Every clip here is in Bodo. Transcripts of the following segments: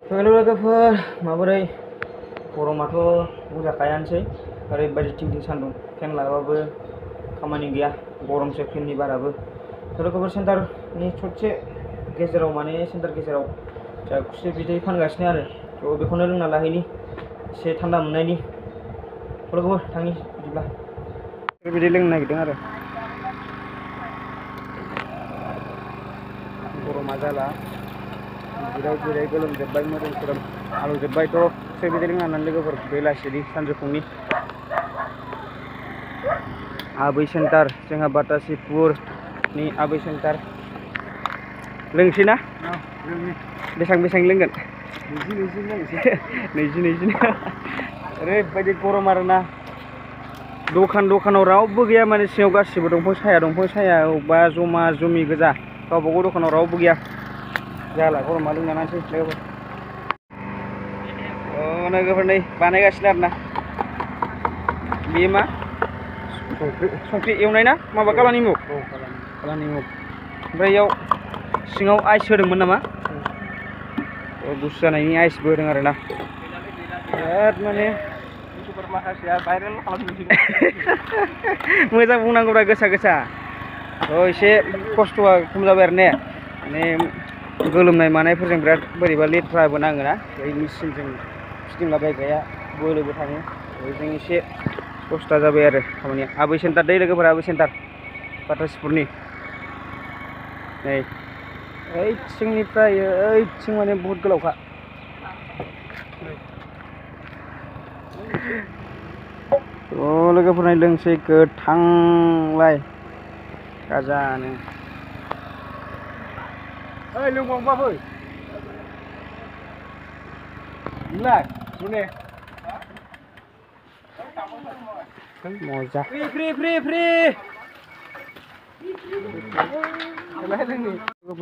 हेलो लोगोफोर माबोरै गरमाथ' बुंजाखायानोसै ओरैबायदि थिं थिं सान्दुं फेन लागाबाबो खामानि गैया गरमसो फेननि बाराबो लोगोफोर सेन्टारनि ससे गेजेराव माने सेन्टार गेजेराव जा खुसेर बिदै फानगासिनो आरो थ' बेखौनो लोंना लाहैनि एसे थान्दा मोननायनि लोगोफोर थांनि बिदिब्ला खुसेर बिदै लोंनो नागिरदों आरो गरमा जाला जिराय गोलोमजोब्बाय मोदोम सोदोम आलौजोब्बायथ' खुसेर बिदै लोंनानै लोगोफोर बेलासिनि सानजौफुंनि आबै सेन्टार जोंहा बाटासिपुरनि आबै सेन्टार लोंसै ना बेसेबां लोंगोन 20 ओरैबायदि गरम आरोना दखानाव रावबो गैया माने सिङाव गासिबो दंफां साया बा जमा जमि गोजा गावबा गाव दखानाव रावबो गैया जाला गरमा लोंनानैसै लोगोफोर लोगोफोर नै बानायगासिनो आरोना बेयो मा संख्रि एवनाय ना माबा कालानि मुग ओमफ्राय इयाव सिङाव आइस होदोंमोन नामा गुसु जानायनि आइसबो होदों आरोना बिराद माने माखासेया भाइरेल मोजां बुंनांगौब्रा गोसा एसे खस्थ'आ खम जाबाय आरो ने माने गोलोमनाय मानायफोरजों बिराद बोरैबा लेथ्राबो नाङोना बै मेचिनजों फिदिंलाबायग्राया बोलोबो थाङो बेजों एसे खस्थ' जाबाय आरो खामानिया आबै सेन्टार दै लोगोफोर आबै सेन्टार बाटासिपुरनि नै ओइथिंनिफ्राय ओइथिं माने बहुद गोलावखा लोगोफोरनाय लोंसै गोथांलाय गाजानो लोंबावबा फै मजा फ्रि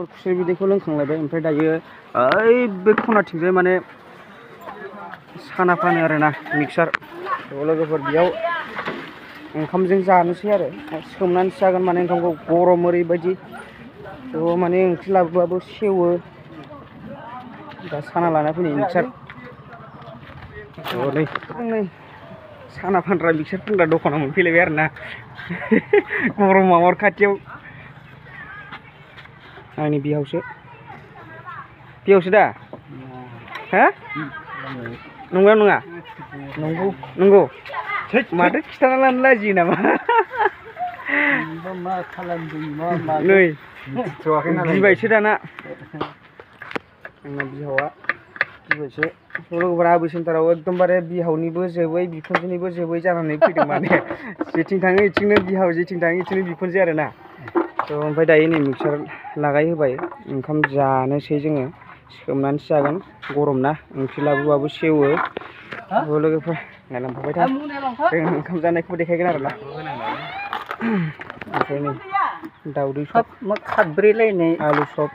खुसेर बिदैखौ लोंखांलायबाय ओमफ्राय दायो ओइ बे खनाथिंजाय माने साना फानो आरोना मिक्सार लोगोफोर बेयाव ओंखामजों जानोसै आरो सोमनानैसो जागोन माने ओंखामखौ गरम ओरैबायदि थ' माने ओंख्रि लाबोबाबो सेवो दा साना लाना फैनाय मिक्सार नै साना फानग्रा मिक्सार फानग्रा दखानाव मोनफैलायबाय आरोना गरमाव अर खाथियाव आंनि बिहावसो दा हा नंगौ नङा नंगौ माथो खिथाना लानो लाजियो नामा नै बिबायसो दाना आंना बिहावा बिबायसो लोगोफोरा आबै सेन्टाराव एकदमबारे बिहावनिबो जोबै बिखुनजोनिबो जोबै जानानै फैदों माने जेथिं थाङो इथिंनो बिहाव जेथिं थाङो इथिंनो बिखुनजो आरोना थ' ओमफ्राय दायो नै मिक्सार लागाय होबाय ओंखाम जानोसै जोङो सोमनानैसो जागोन गरम ना ओंख्रि लाबोबाबो सेवो लोगोफोर नायलांफाबाय था जों ओंखाम जानायखौबो देखायगोन आरोना ओमफ्राय नै दाउदै सब खाब्रैलायनाय आलु सब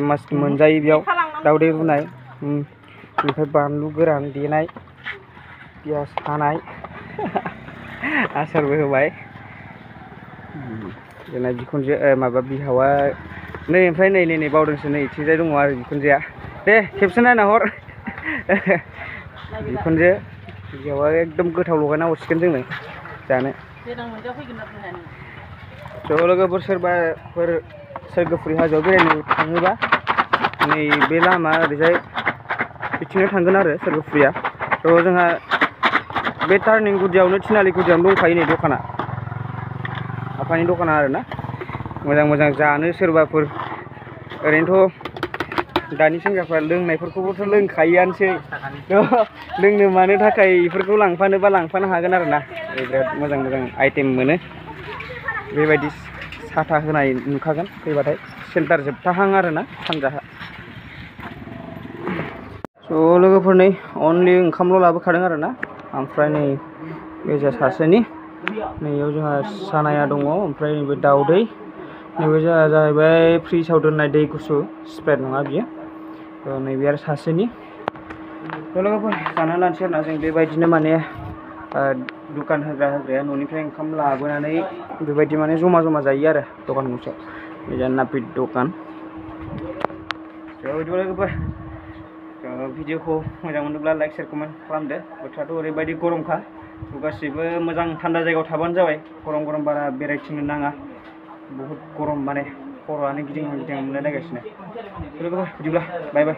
मास मोनजायो बेयाव दाउदै रुनाय ओमफ्राय बानलु गोरान देनाय पियास हानाय आसारबो होबाय जोंना बिखुनजो माबा बिहावा नै ओमफ्राय नै बावदोंसो नै इथिंजाय दङ आरो बिखुनजोआ दे खेबसे नायना हर बिखुनजो बिहावा एकदम गोथाव लगायना हरसिगोन जोंनो जानो ज' लोगोफोर सोरबाफोर सोरगोफुरि हाजोआव बेरायनो थाङोबा नै बे लामा ओरैजाय बिथिंनो थांगोन आरो सोरगोफुरिया थ' जोंहा बे टार्निं गुदियावनो थिनालि गुदियावनो दंखायो नै दखाना आफानि दखाना आरोना मोजां जानो सोरबाफोर ओरैनोथ' दानि सेंग्राफ्रा लोंनायफोरखौबोथ' लोंखायोआनोसै लोंनो मानो थाखाय बेफोरखौ लांफानोबा लांफानो हागोन आरोना बिराद मोजां आइटेम मोनो बेबायदि साथा होनाय नुखागोन फैबाथाय सेन्टार जोबथाहां आरोना सानजाहा स' लोगोफोर नै अनलि ओंखामल' लाबोखादों आरोना ओमफ्राय नै बेजा सासेनि नैयाव जोंहा सानाया दङ ओमफ्राय नैबे दाउदै नैबे जोंहा जाहैबाय फ्रिजआव दोननाय दै गुसु स्प्राइट नङा बियो नैबे आरो सासेनि लोगोफोर जाना लानोसै आरोना जों बेबायदिनो माने दुखान होग्राया न'निफ्राय ओंखाम लाबोनानै बेबायदि माने जमा जायो आरो दखान गंसेयाव बेजा नापित दखान बिदिब्ला लोगोफोर भिडिअखौ मोजां मोनोब्ला लाइक शेयार कमेन्ट खालामदो। बोथोराथ' ओरैबायदि गरमखा, गासिबो मोजां थान्दा जायगायाव थाबानो जाबाय। गरम गरम बारा बेरायथिंनो नाङा, बहुद गरम माने खर'आनो गिदिं गिदिं मोनलायलायगासिनो। लोगोफोर बिदिब्ला बाय बाय।